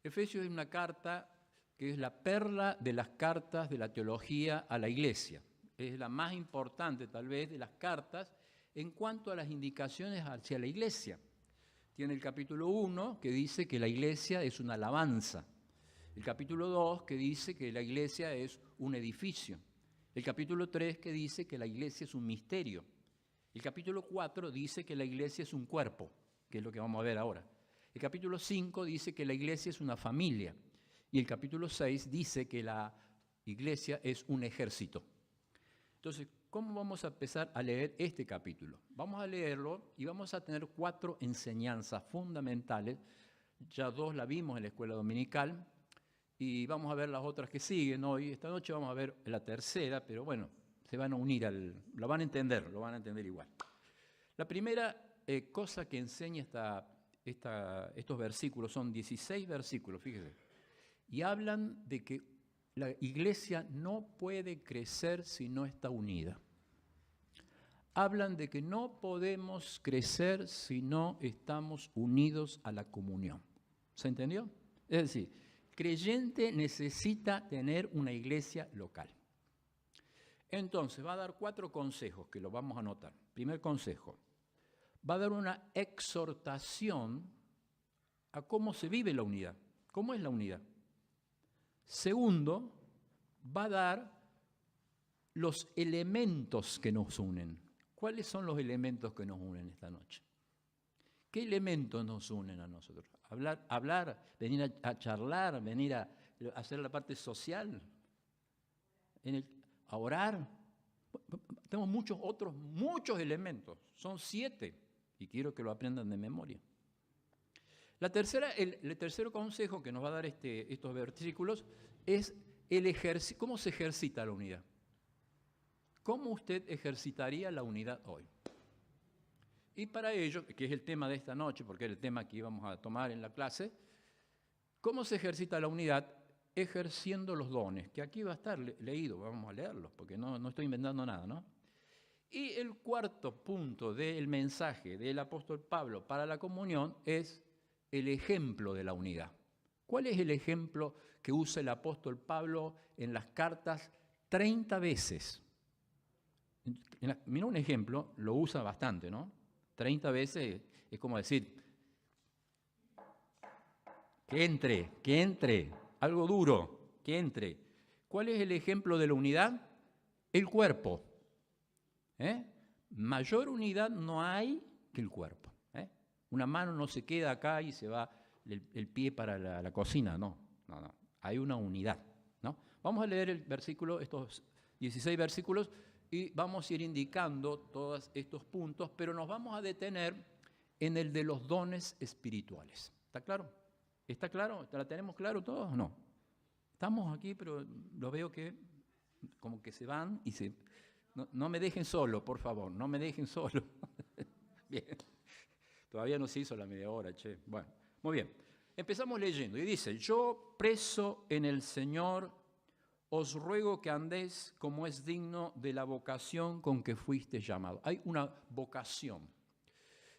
Efesios es una carta que es la perla de las cartas de la teología a la Iglesia. Es la más importante, tal vez, de las cartas en cuanto a las indicaciones hacia la Iglesia. Tiene el capítulo 1, que dice que la Iglesia es una alabanza. El capítulo 2, que dice que la Iglesia es un edificio. El capítulo 3, que dice que la Iglesia es un misterio. El capítulo 4 dice que la Iglesia es un cuerpo, que es lo que vamos a ver ahora. El capítulo 5 dice que la Iglesia es una familia. Y el capítulo 6 dice que la Iglesia es un ejército. Entonces, ¿cómo vamos a empezar a leer este capítulo? Vamos a leerlo y vamos a tener 4 enseñanzas fundamentales. Ya 2 la vimos en la escuela dominical y vamos a ver las otras que siguen hoy. Esta noche vamos a ver la tercera, pero bueno, se van a unir, lo van a entender igual. La primera cosa que enseña estos versículos, son 16 versículos, fíjese, y hablan de que la Iglesia no puede crecer si no está unida. Hablan de que no podemos crecer si no estamos unidos a la comunión. ¿Se entendió? Es decir, creyente necesita tener una iglesia local. Entonces, va a dar 4 consejos que los vamos a anotar. Primer consejo, va a dar una exhortación a cómo se vive la unidad. ¿Cómo es la unidad? Segundo, va a dar los elementos que nos unen. ¿Cuáles son los elementos que nos unen esta noche? ¿Qué elementos nos unen a nosotros? Hablar, venir a charlar, venir a hacer la parte social, a orar. Tenemos muchos elementos, son 7, y quiero que lo aprendan de memoria. El tercer consejo que nos va a dar estos versículos es cómo se ejercita la unidad. ¿Cómo usted ejercitaría la unidad hoy? Y para ello, que es el tema de esta noche, porque es el tema que íbamos a tomar en la clase, ¿cómo se ejercita la unidad? Ejerciendo los dones, que aquí va a estar leído, vamos a leerlos, porque no estoy inventando nada, ¿no? Y el cuarto punto del mensaje del apóstol Pablo para la comunión es el ejemplo de la unidad. ¿Cuál es el ejemplo que usa el apóstol Pablo en las cartas 30 veces? Mira un ejemplo, lo usa bastante, ¿no? 30 veces es como decir, que entre, algo duro, que entre. ¿Cuál es el ejemplo de la unidad? El cuerpo. Mayor unidad no hay que el cuerpo. Una mano no se queda acá y se va el pie para la cocina, no. Hay una unidad, ¿no? Vamos a leer estos 16 versículos y vamos a ir indicando todos estos puntos, pero nos vamos a detener en el de los dones espirituales. ¿Está claro? ¿Está claro? ¿La tenemos claro todos? No. Estamos aquí, pero lo veo que como que se van y se... No me dejen solo, por favor, no me dejen solo. Bien. Todavía no se hizo la media hora, che. Bueno, muy bien. Empezamos leyendo y dice, yo preso en el Señor, os ruego que andéis como es digno de la vocación con que fuiste llamado. Hay una vocación.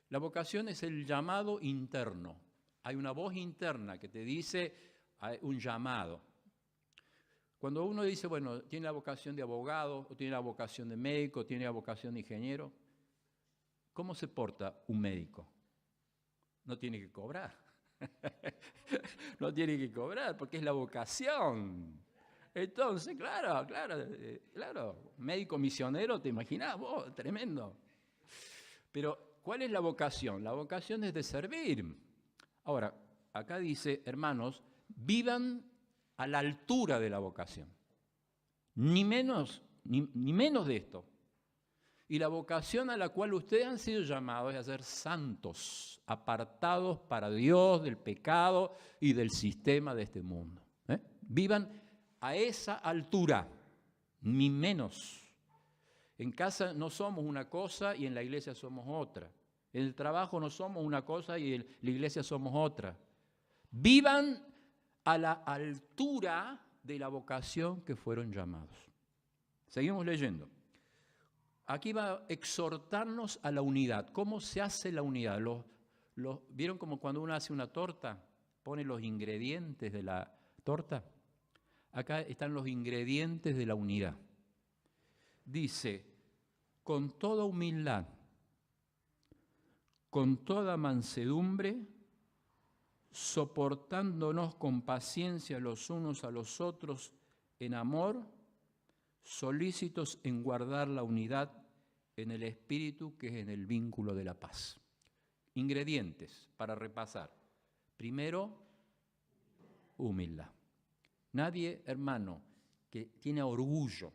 La vocación es el llamado interno. Hay una voz interna que te dice hay un llamado. Cuando uno dice, bueno, tiene la vocación de abogado, o tiene la vocación de médico, o tiene la vocación de ingeniero, ¿cómo se porta un médico? No tiene que cobrar. No tiene que cobrar porque es la vocación. Entonces, claro, médico misionero, ¿te imaginás vos? Tremendo. Pero, ¿cuál es la vocación? La vocación es de servir. Ahora, acá dice, hermanos, vivan a la altura de la vocación. Ni menos de esto. Y la vocación a la cual ustedes han sido llamados es a ser santos, apartados para Dios del pecado y del sistema de este mundo. Vivan a esa altura, ni menos. En casa no somos una cosa y en la iglesia somos otra. En el trabajo no somos una cosa y en la iglesia somos otra. Vivan a la altura de la vocación que fueron llamados. Seguimos leyendo. Aquí va a exhortarnos a la unidad. ¿Cómo se hace la unidad? ¿Vieron como cuando uno hace una torta? pone los ingredientes de la torta. Acá están los ingredientes de la unidad. Dice, con toda humildad, con toda mansedumbre, soportándonos con paciencia los unos a los otros en amor, solícitos en guardar la unidad en el espíritu, que es en el vínculo de la paz. Ingredientes para repasar. Primero, humildad. Nadie, hermano, que tiene orgullo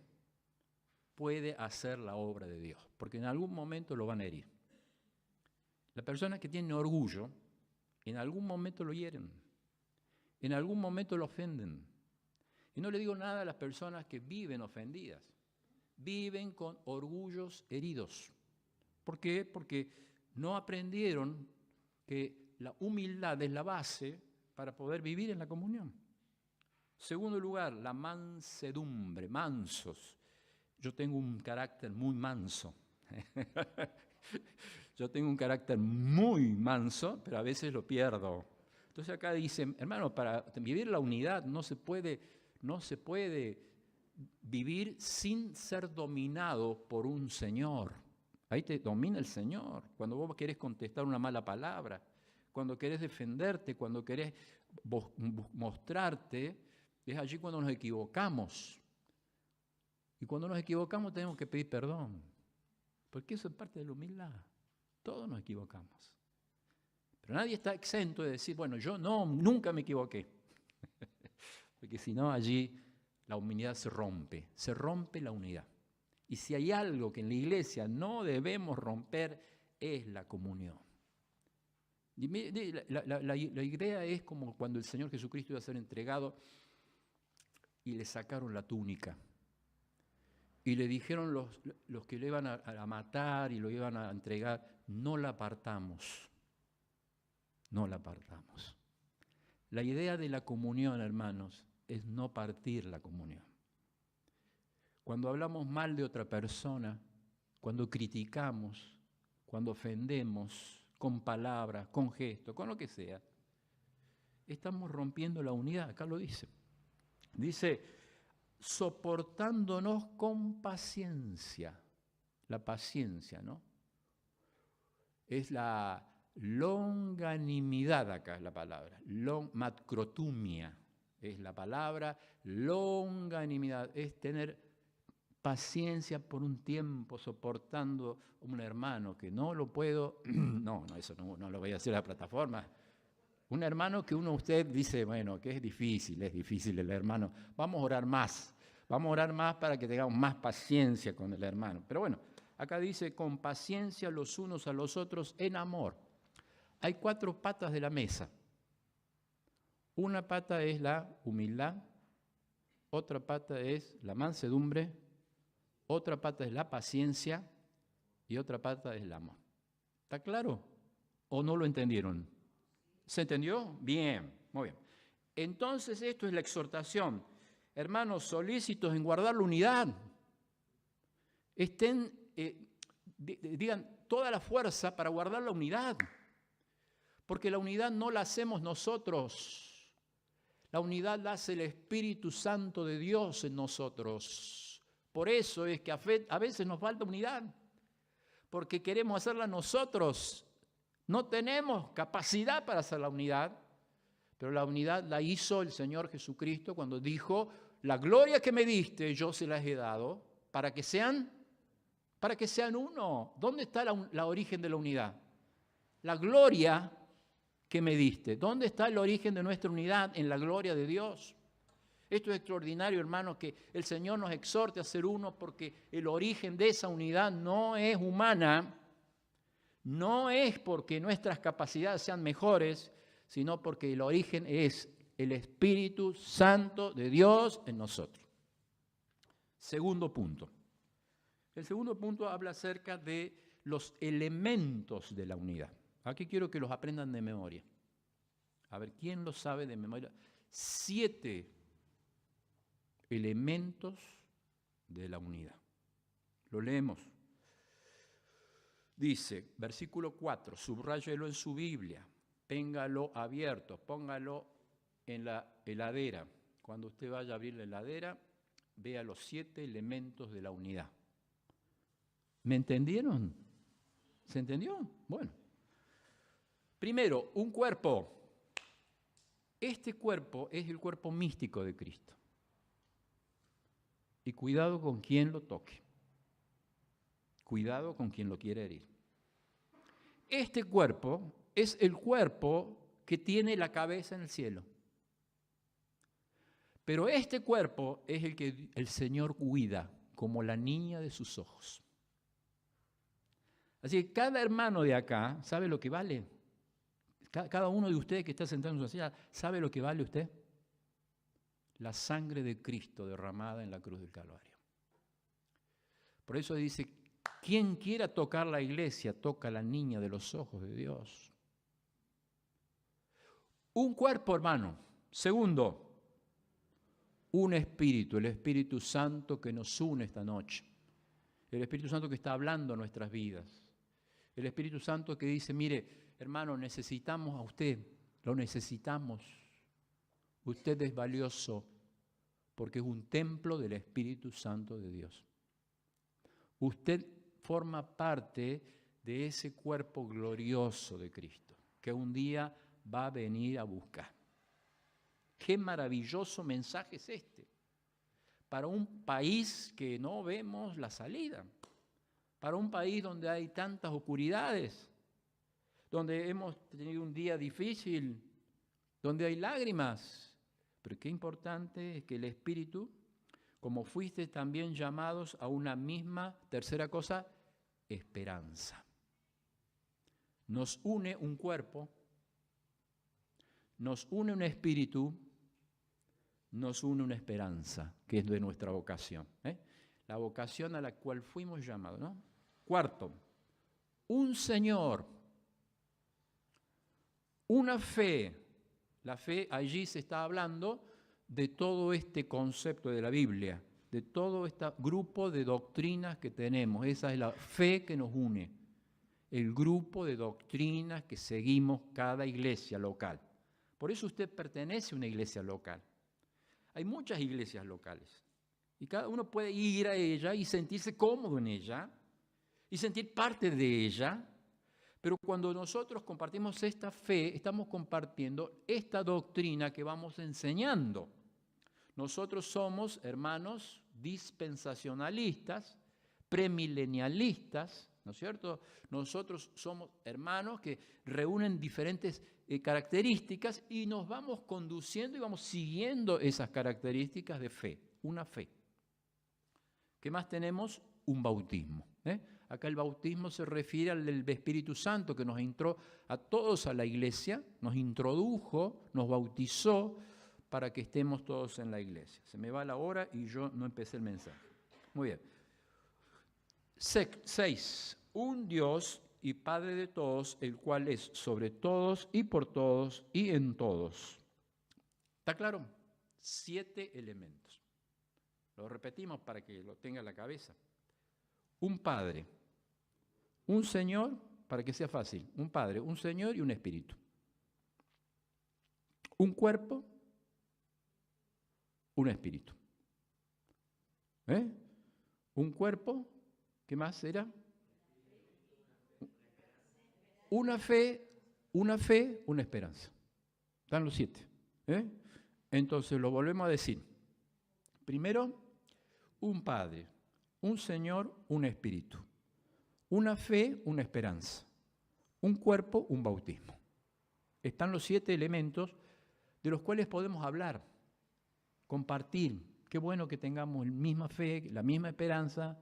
puede hacer la obra de Dios, porque en algún momento lo van a herir. La persona que tiene orgullo, en algún momento lo hieren, en algún momento lo ofenden. Y no le digo nada a las personas que viven ofendidas, viven con orgullos heridos. ¿Por qué? Porque no aprendieron que la humildad es la base para poder vivir en la comunión. Segundo lugar, la mansedumbre, mansos. Yo tengo un carácter muy manso. Yo tengo un carácter muy manso, pero a veces lo pierdo. Entonces acá dice, hermano, para vivir la unidad no se puede vivir sin ser dominado por un Señor. Ahí te domina el Señor. Cuando vos querés contestar una mala palabra, cuando querés defenderte, cuando querés mostrarte, es allí cuando nos equivocamos. Y cuando nos equivocamos tenemos que pedir perdón, porque eso es parte de la humildad. Todos nos equivocamos. Pero nadie está exento de decir, bueno, yo nunca me equivoqué. Porque si no, allí la humildad se rompe la unidad. Y si hay algo que en la iglesia no debemos romper, es la comunión. La idea es como cuando el Señor Jesucristo iba a ser entregado y le sacaron la túnica. Y le dijeron los que le iban a matar y lo iban a entregar, no la apartamos. No la apartamos. La idea de la comunión, hermanos, es no partir la comunión. Cuando hablamos mal de otra persona, cuando criticamos, cuando ofendemos con palabras, con gestos, con lo que sea, estamos rompiendo la unidad. Acá lo dice. Dice, soportándonos con paciencia. La paciencia, ¿no? Es la longanimidad, acá es la palabra. Macrotumia es la palabra. Longanimidad es tener paciencia por un tiempo soportando a un hermano que no lo puedo, eso no lo voy a hacer a la plataforma. Un hermano que usted dice, bueno, que es difícil el hermano. Vamos a orar más para que tengamos más paciencia con el hermano. Pero bueno, acá dice, con paciencia los unos a los otros en amor. Hay 4 patas de la mesa. Una pata es la humildad, otra pata es la mansedumbre, otra pata es la paciencia y otra pata es el amor. ¿Está claro? ¿O no lo entendieron? ¿Se entendió? Bien, muy bien. Entonces esto es la exhortación. Hermanos, solícitos en guardar la unidad. Digan toda la fuerza para guardar la unidad. Porque la unidad no la hacemos nosotros. La unidad la hace el Espíritu Santo de Dios en nosotros. Por eso es que a veces nos falta unidad. Porque queremos hacerla nosotros. No tenemos capacidad para hacer la unidad, pero la unidad la hizo el Señor Jesucristo cuando dijo, la gloria que me diste yo se las he dado para que sean uno. ¿Dónde está la origen de la unidad? La gloria que me diste. ¿Dónde está el origen de nuestra unidad? En la gloria de Dios. Esto es extraordinario, hermano, que el Señor nos exhorte a ser uno porque el origen de esa unidad no es humana. No es porque nuestras capacidades sean mejores, sino porque el origen es el Espíritu Santo de Dios en nosotros. Segundo punto. El segundo punto habla acerca de los elementos de la unidad. Aquí quiero que los aprendan de memoria. A ver, ¿quién lo sabe de memoria? 7 elementos de la unidad. Lo leemos. Dice, versículo 4, subráyelo en su Biblia. téngalo abierto, póngalo en la heladera. Cuando usted vaya a abrir la heladera, vea los 7 elementos de la unidad. ¿Me entendieron? ¿Se entendió? Bueno. Primero, un cuerpo. Este cuerpo es el cuerpo místico de Cristo. Y cuidado con quien lo toque. Cuidado con quien lo quiere herir. Este cuerpo es el cuerpo que tiene la cabeza en el cielo. Pero este cuerpo es el que el Señor cuida como la niña de sus ojos. Así que cada hermano de acá sabe lo que vale. Cada uno de ustedes que está sentado en su silla, ¿sabe lo que vale usted? La sangre de Cristo derramada en la cruz del Calvario. Por eso dice, quien quiera tocar la iglesia, toca a la niña de los ojos de Dios. Un cuerpo, hermano. Segundo, un espíritu, el Espíritu Santo que nos une esta noche. El Espíritu Santo que está hablando a nuestras vidas. El Espíritu Santo que dice, mire, hermano, necesitamos a usted, lo necesitamos. Usted es valioso porque es un templo del Espíritu Santo de Dios. Usted forma parte de ese cuerpo glorioso de Cristo, que un día va a venir a buscar. Qué maravilloso mensaje es este, para un país que no vemos la salida, para un país donde hay tantas oscuridades, donde hemos tenido un día difícil, donde hay lágrimas. Pero qué importante es que el Espíritu, como fuiste también llamados a una misma, tercera cosa, esperanza. Nos une un cuerpo, nos une un espíritu, nos une una esperanza, que es de nuestra vocación. La vocación a la cual fuimos llamados, ¿no? Cuarto, un Señor, una fe. La fe, allí se está hablando de todo este concepto de la Biblia, de todo este grupo de doctrinas que tenemos. Esa es la fe que nos une, el grupo de doctrinas que seguimos cada iglesia local. Por eso usted pertenece a una iglesia local. Hay muchas iglesias locales y cada uno puede ir a ella y sentirse cómodo en ella y sentir parte de ella. Pero cuando nosotros compartimos esta fe, estamos compartiendo esta doctrina que vamos enseñando. Nosotros somos, hermanos, dispensacionalistas, premilenialistas, ¿no es cierto? Nosotros somos hermanos que reúnen diferentes características y nos vamos conduciendo y vamos siguiendo esas características de fe, una fe. ¿Qué más tenemos? Un bautismo. Acá el bautismo se refiere al del Espíritu Santo que nos entró a todos a la iglesia, nos introdujo, nos bautizó para que estemos todos en la iglesia. Se me va la hora y yo no empecé el mensaje. Muy bien. 6. Un Dios y Padre de todos, el cual es sobre todos y por todos y en todos. ¿Está claro? 7 elementos. Lo repetimos para que lo tenga en la cabeza. Un Padre, un Señor, para que sea fácil, un Padre, un Señor y un Espíritu. Un cuerpo, un Espíritu. Un cuerpo, ¿qué más era? Una fe, una esperanza. Están los 7. Entonces lo volvemos a decir. Primero, un Padre, un Señor, un Espíritu. Una fe, una esperanza. Un cuerpo, un bautismo. Están los 7 elementos de los cuales podemos hablar, compartir. Qué bueno que tengamos la misma fe, la misma esperanza.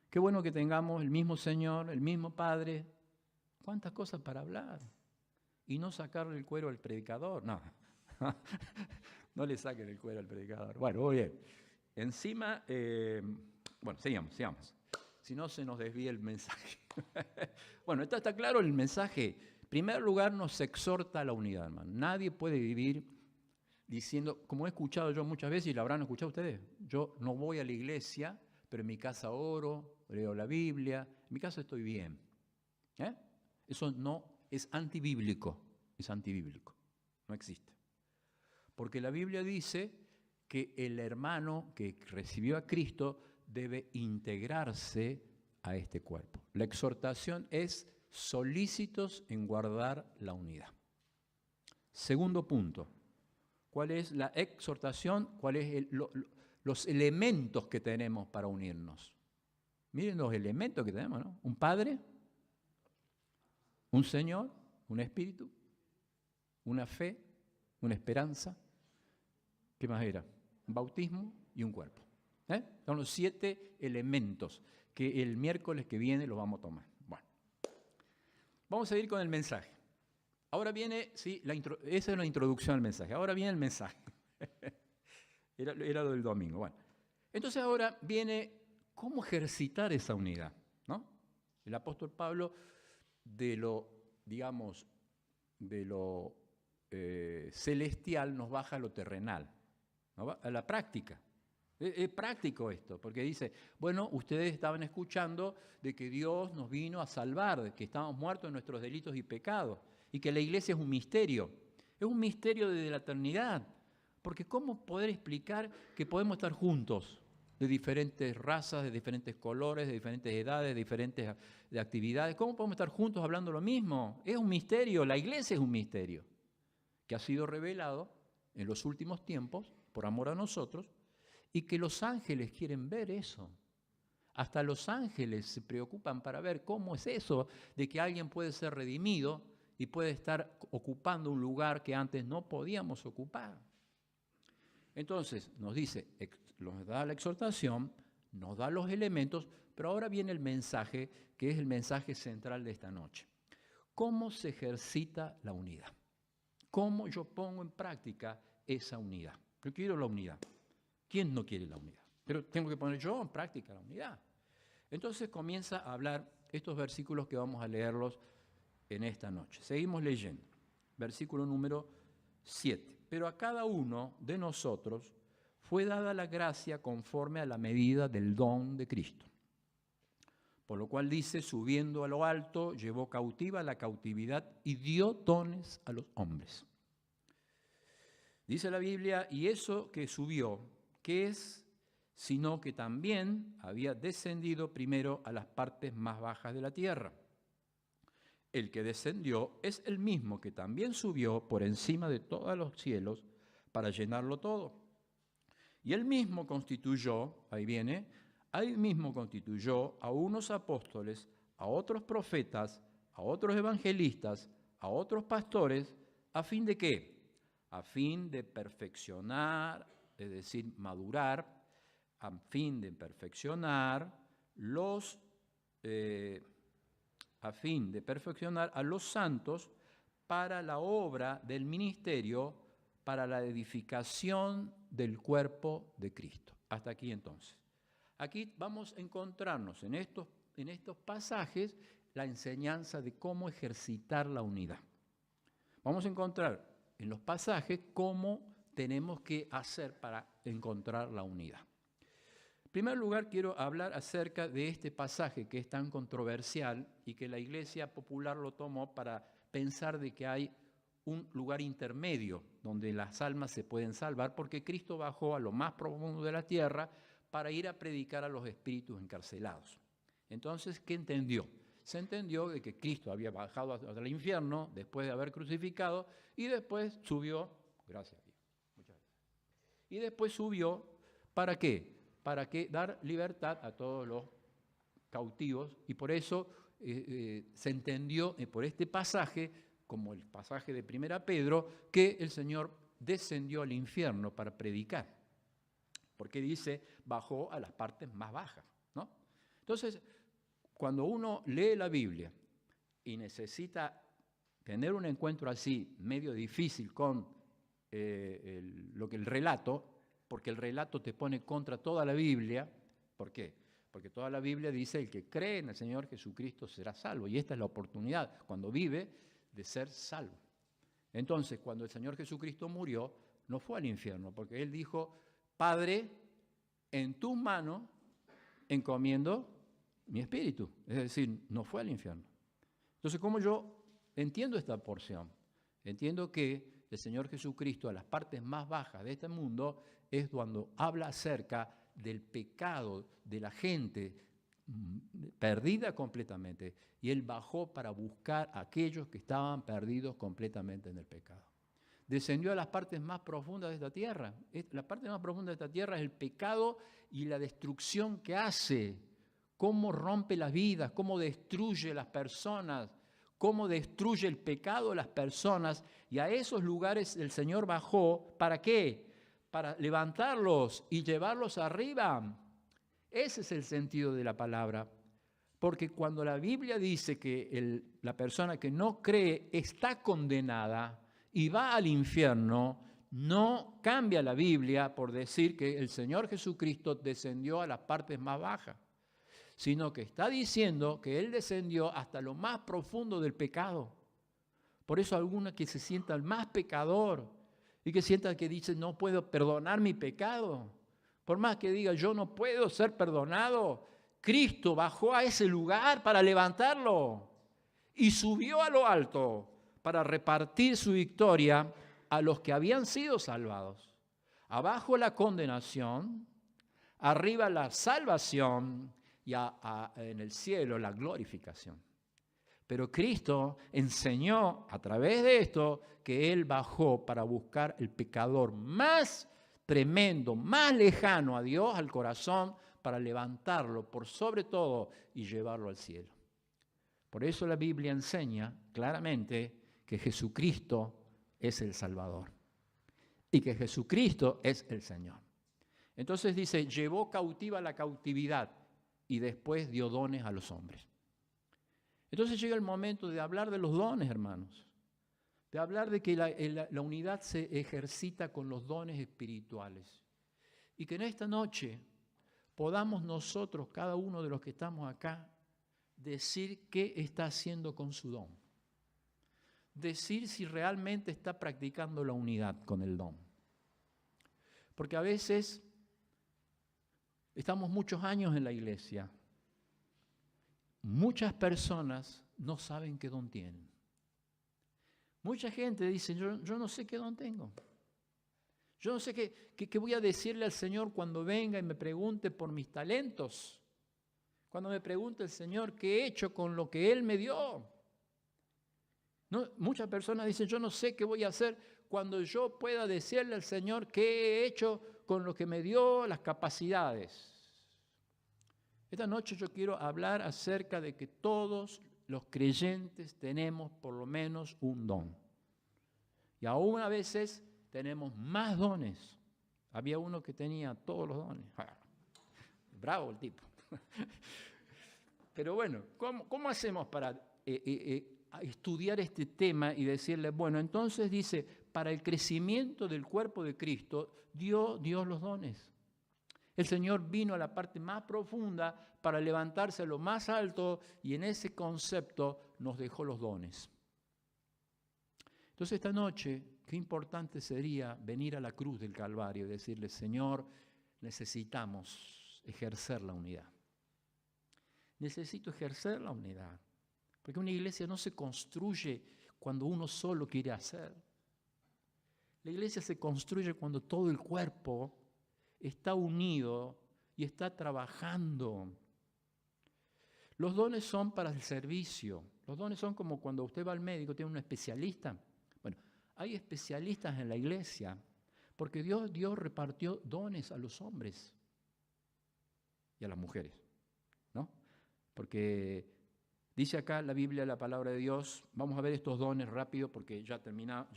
Qué bueno que tengamos el mismo Señor, el mismo Padre. ¿Cuántas cosas para hablar? Y no sacarle el cuero al predicador. No, no le saquen el cuero al predicador. Bueno, muy bien. Encima, bueno, sigamos. Si no, se nos desvía el mensaje. Bueno, está claro el mensaje. En primer lugar, nos exhorta a la unidad, hermano. Nadie puede vivir diciendo, como he escuchado yo muchas veces, y lo habrán escuchado ustedes, yo no voy a la iglesia, pero en mi casa oro, leo la Biblia, en mi casa estoy bien. Eso no es antibíblico. es antibíblico, no existe. Porque la Biblia dice que el hermano que recibió a Cristo debe integrarse a este cuerpo. La exhortación es solícitos en guardar la unidad. Segundo punto, ¿cuál es la exhortación? ¿Cuáles son los elementos que tenemos para unirnos? Miren los elementos que tenemos, ¿no? Un Padre, un Señor, un Espíritu, una fe, una esperanza. ¿Qué más era? Un bautismo y un cuerpo. Son los 7 elementos que el miércoles que viene los vamos a tomar. Bueno, vamos a ir con el mensaje. Ahora viene, sí, esa es la introducción al mensaje. Ahora viene el mensaje. Era lo del domingo. Bueno, entonces ahora viene cómo ejercitar esa unidad, ¿no? El apóstol Pablo de lo celestial nos baja a lo terrenal, ¿no? A la práctica. Es práctico esto, porque dice, bueno, ustedes estaban escuchando de que Dios nos vino a salvar, de que estábamos muertos en nuestros delitos y pecados, y que la iglesia es un misterio desde la eternidad, porque ¿cómo poder explicar que podemos estar juntos de diferentes razas, de diferentes colores, de diferentes edades, de diferentes actividades? ¿Cómo podemos estar juntos hablando lo mismo? Es un misterio, la iglesia es un misterio, que ha sido revelado en los últimos tiempos por amor a nosotros, y que los ángeles quieren ver eso. Hasta los ángeles se preocupan para ver cómo es eso de que alguien puede ser redimido y puede estar ocupando un lugar que antes no podíamos ocupar. Entonces, nos dice, nos da la exhortación, nos da los elementos, pero ahora viene el mensaje, que es el mensaje central de esta noche. ¿Cómo se ejercita la unidad? ¿Cómo yo pongo en práctica esa unidad? Yo quiero la unidad. ¿Quién no quiere la unidad? Pero tengo que poner yo en práctica la unidad. Entonces comienza a hablar estos versículos que vamos a leerlos en esta noche. Seguimos leyendo. Versículo número 7. Pero a cada uno de nosotros fue dada la gracia conforme a la medida del don de Cristo. Por lo cual dice, subiendo a lo alto, llevó cautiva la cautividad y dio dones a los hombres. Dice la Biblia, y eso que subió, ¿qué es? Sino que también había descendido primero a las partes más bajas de la tierra. El que descendió es el mismo que también subió por encima de todos los cielos para llenarlo todo. Y él mismo constituyó, ahí mismo constituyó a unos apóstoles, a otros profetas, a otros evangelistas, a otros pastores, ¿a fin de qué? A fin de perfeccionar, es decir, madurar, a fin de perfeccionar a los santos para la obra del ministerio, para la edificación del cuerpo de Cristo. Hasta aquí entonces. Aquí vamos a encontrarnos en estos pasajes la enseñanza de cómo ejercitar la unidad. Vamos a encontrar en los pasajes cómo tenemos que hacer para encontrar la unidad. En primer lugar, quiero hablar acerca de este pasaje que es tan controversial y que la Iglesia Popular lo tomó para pensar de que hay un lugar intermedio donde las almas se pueden salvar, porque Cristo bajó a lo más profundo de la tierra para ir a predicar a los espíritus encarcelados. Entonces, ¿qué entendió? Se entendió de que Cristo había bajado al infierno después de haber crucificado y después subió, gracias a Dios, muchas gracias, y después subió, ¿para qué? Para que dar libertad a todos los cautivos, y por eso se entendió por este pasaje, como el pasaje de 1 Pedro, que el Señor descendió al infierno para predicar, porque dice, bajó a las partes más bajas, ¿no? Entonces, cuando uno lee la Biblia y necesita tener un encuentro así, medio difícil con el relato, porque el relato te pone contra toda la Biblia. ¿Por qué? Porque toda la Biblia dice, el que cree en el Señor Jesucristo será salvo. Y esta es la oportunidad, cuando vive, de ser salvo. Entonces, cuando el Señor Jesucristo murió, no fue al infierno, porque Él dijo, Padre, en tus manos encomiendo mi espíritu. Es decir, no fue al infierno. Entonces, ¿cómo yo entiendo esta porción? Entiendo que el Señor Jesucristo, a las partes más bajas de este mundo, es cuando habla acerca del pecado de la gente perdida completamente. Y Él bajó para buscar a aquellos que estaban perdidos completamente en el pecado. Descendió a las partes más profundas de esta tierra. La parte más profunda de esta tierra es el pecado y la destrucción que hace. Cómo rompe las vidas, cómo destruye las personas, cómo destruye el pecado de las personas. Y a esos lugares el Señor bajó, ¿para qué? Para levantarlos y llevarlos arriba. Ese es el sentido de la palabra. Porque cuando la Biblia dice que la persona que no cree está condenada y va al infierno, no cambia la Biblia por decir que el Señor Jesucristo descendió a las partes más bajas, sino que está diciendo que Él descendió hasta lo más profundo del pecado. Por eso alguno que se sienta el más pecador y que sienta que dice no puedo perdonar mi pecado, por más que diga yo no puedo ser perdonado, Cristo bajó a ese lugar para levantarlo y subió a lo alto para repartir su victoria a los que habían sido salvados. Abajo la condenación, arriba la salvación y en el cielo la glorificación. Pero Cristo enseñó a través de esto que Él bajó para buscar el pecador más tremendo, más lejano a Dios, al corazón, para levantarlo por sobre todo y llevarlo al cielo. Por eso la Biblia enseña claramente que Jesucristo es el Salvador y que Jesucristo es el Señor. Entonces dice, llevó cautiva la cautividad y después dio dones a los hombres. Entonces llega el momento de hablar de los dones, hermanos, de hablar de que la unidad se ejercita con los dones espirituales y que en esta noche podamos nosotros, cada uno de los que estamos acá, decir qué está haciendo con su don. Decir si realmente está practicando la unidad con el don. Porque a veces estamos muchos años en la iglesia. Muchas personas no saben qué don tienen. Mucha gente dice, yo no sé qué don tengo. Yo no sé qué voy a decirle al Señor cuando venga y me pregunte por mis talentos. Cuando me pregunte el Señor qué he hecho con lo que Él me dio. No, muchas personas dicen, yo no sé qué voy a hacer cuando yo pueda decirle al Señor qué he hecho con lo que me dio, las capacidades. Esta noche yo quiero hablar acerca de que todos los creyentes tenemos por lo menos un don. Y aún a veces tenemos más dones. Había uno que tenía todos los dones. Bravo el tipo. Pero bueno, ¿cómo hacemos para estudiar este tema y decirle, bueno, entonces dice, para el crecimiento del cuerpo de Cristo, dio Dios los dones. El Señor vino a la parte más profunda para levantarse a lo más alto y en ese concepto nos dejó los dones. Entonces esta noche, qué importante sería venir a la cruz del Calvario y decirle, Señor, necesitamos ejercer la unidad. Necesito ejercer la unidad. Porque una iglesia no se construye cuando uno solo quiere hacer. La iglesia se construye cuando todo el cuerpo está unido y está trabajando. Los dones son para el servicio. Los dones son como cuando usted va al médico, tiene un especialista. Bueno, hay especialistas en la iglesia porque Dios repartió dones a los hombres y a las mujeres, ¿no? Porque dice acá la Biblia, la palabra de Dios, vamos a ver estos dones rápido porque ya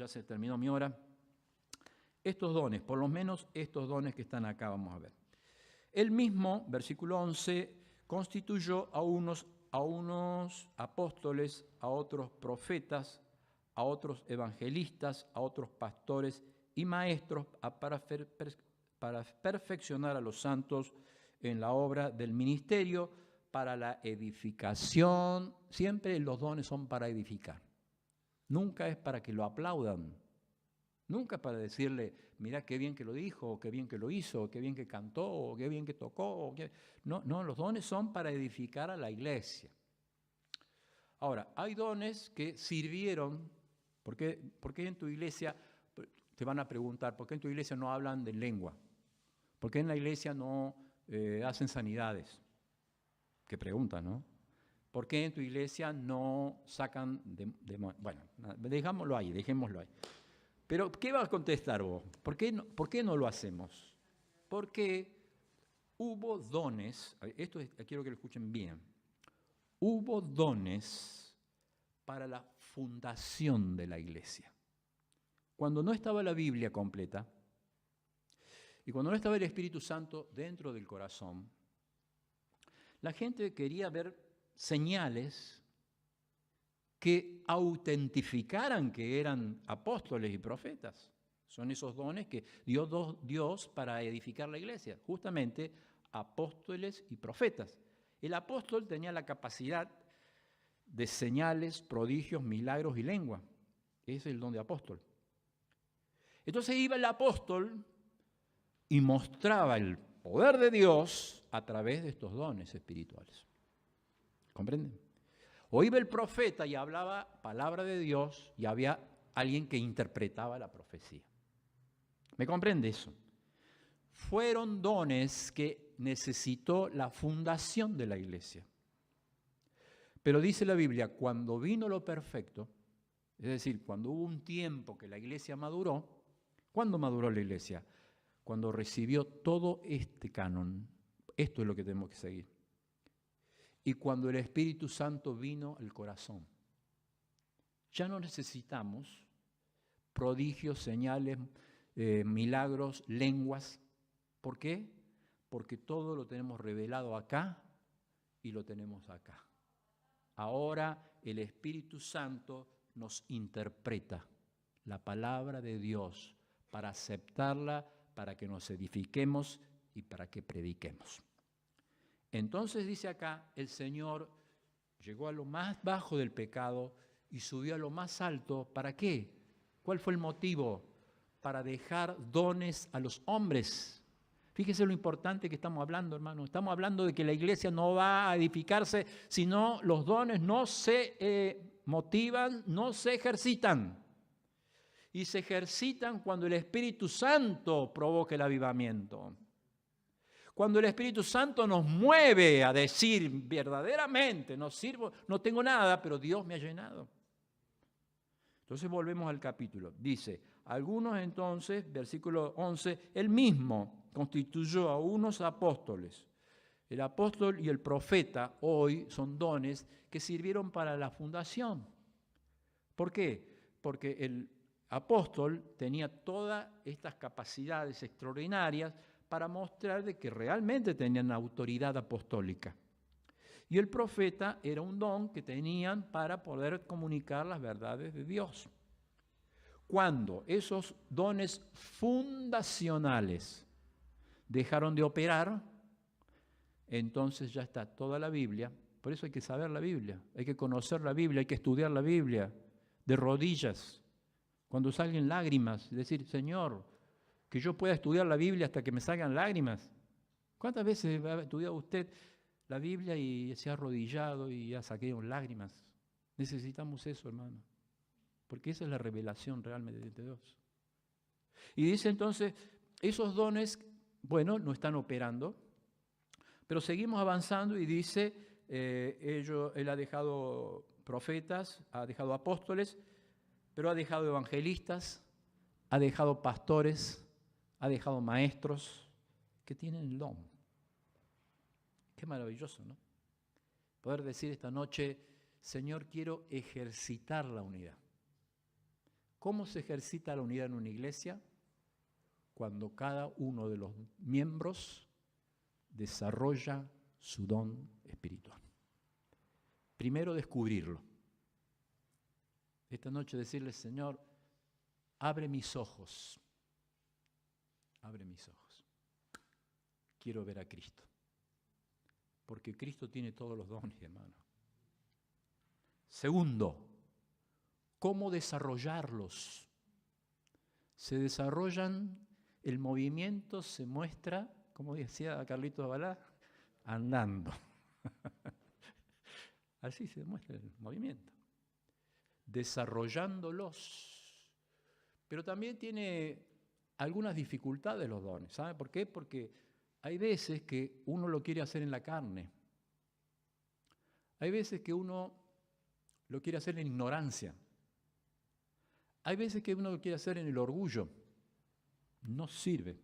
se terminó mi hora. Estos dones, por lo menos estos dones que están acá, vamos a ver. Él mismo, versículo 11, constituyó a unos apóstoles, a otros profetas, a otros evangelistas, a otros pastores y maestros para perfeccionar a los santos en la obra del ministerio, para la edificación. Siempre los dones son para edificar. Nunca es para que lo aplaudan. Nunca para decirle, mira qué bien que lo dijo, o qué bien que lo hizo, o qué bien que cantó, o qué bien que tocó. No, los dones son para edificar a la iglesia. Ahora, hay dones que sirvieron por qué en tu iglesia, te van a preguntar, por qué en tu iglesia no hablan de lengua? ¿Por qué en la iglesia no hacen sanidades? ¿Qué preguntan, no? ¿Por qué en tu iglesia no sacan demonios? Bueno, dejémoslo ahí. Pero, ¿qué vas a contestar vos? ¿Por qué no lo hacemos? Porque hubo dones, quiero que lo escuchen bien, hubo dones para la fundación de la iglesia. Cuando no estaba la Biblia completa y cuando no estaba el Espíritu Santo dentro del corazón, la gente quería ver señales que autentificaran que eran apóstoles y profetas. Son esos dones que dio Dios para edificar la iglesia, justamente apóstoles y profetas. El apóstol tenía la capacidad de señales, prodigios, milagros y lengua. Ese es el don de apóstol. Entonces iba el apóstol y mostraba el poder de Dios a través de estos dones espirituales. ¿Comprenden? O iba el profeta y hablaba palabra de Dios y había alguien que interpretaba la profecía. ¿Me comprende eso? Fueron dones que necesitó la fundación de la iglesia. Pero dice la Biblia, cuando vino lo perfecto, es decir, cuando hubo un tiempo que la iglesia maduró, ¿cuándo maduró la iglesia? Cuando recibió todo este canon. Esto es lo que tenemos que seguir. Y cuando el Espíritu Santo vino al corazón. Ya no necesitamos prodigios, señales, milagros, lenguas. ¿Por qué? Porque todo lo tenemos revelado acá y lo tenemos acá. Ahora el Espíritu Santo nos interpreta la palabra de Dios para aceptarla, para que nos edifiquemos y para que prediquemos. Entonces dice acá, el Señor llegó a lo más bajo del pecado y subió a lo más alto. ¿Para qué? ¿Cuál fue el motivo? Para dejar dones a los hombres. Fíjese lo importante que estamos hablando, hermano. Estamos hablando de que la iglesia no va a edificarse si no los dones no se motivan, no se ejercitan. Y se ejercitan cuando el Espíritu Santo provoca el avivamiento. Cuando el Espíritu Santo nos mueve a decir verdaderamente, no sirvo, no tengo nada, pero Dios me ha llenado. Entonces volvemos al capítulo. Dice, algunos entonces, versículo 11, él mismo constituyó a unos apóstoles. El apóstol y el profeta hoy son dones que sirvieron para la fundación. ¿Por qué? Porque el apóstol tenía todas estas capacidades extraordinarias para mostrar de que realmente tenían autoridad apostólica. Y el profeta era un don que tenían para poder comunicar las verdades de Dios. Cuando esos dones fundacionales dejaron de operar, entonces ya está toda la Biblia. Por eso hay que saber la Biblia, hay que conocer la Biblia, hay que estudiar la Biblia de rodillas. Cuando salgan lágrimas, decir, Señor, que yo pueda estudiar la Biblia hasta que me salgan lágrimas. ¿Cuántas veces ha estudiado usted la Biblia y se ha arrodillado y ya saqueado lágrimas? Necesitamos eso, hermano, porque esa es la revelación realmente de Dios. Y dice entonces, esos dones, bueno, no están operando, pero seguimos avanzando y dice, él ha dejado profetas, ha dejado apóstoles, pero ha dejado evangelistas, ha dejado pastores, ha dejado maestros que tienen el don. Qué maravilloso, ¿no? Poder decir esta noche, Señor, quiero ejercitar la unidad. ¿Cómo se ejercita la unidad en una iglesia? Cuando cada uno de los miembros desarrolla su don espiritual. Primero descubrirlo. Esta noche decirle, Señor, abre mis ojos. Abre mis ojos. Quiero ver a Cristo. Porque Cristo tiene todos los dones, hermano. Segundo, ¿cómo desarrollarlos? Se desarrollan, el movimiento se muestra, como decía Carlitos Balá, andando. Así se muestra el movimiento. desarrollándolos. Pero también tiene algunas dificultades los dones. ¿Sabe por qué? Porque hay veces que uno lo quiere hacer en la carne. Hay veces que uno lo quiere hacer en ignorancia. Hay veces que uno lo quiere hacer en el orgullo. No sirve.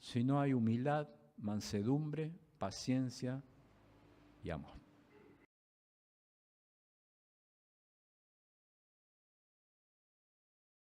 Si no hay humildad, mansedumbre, paciencia y amor.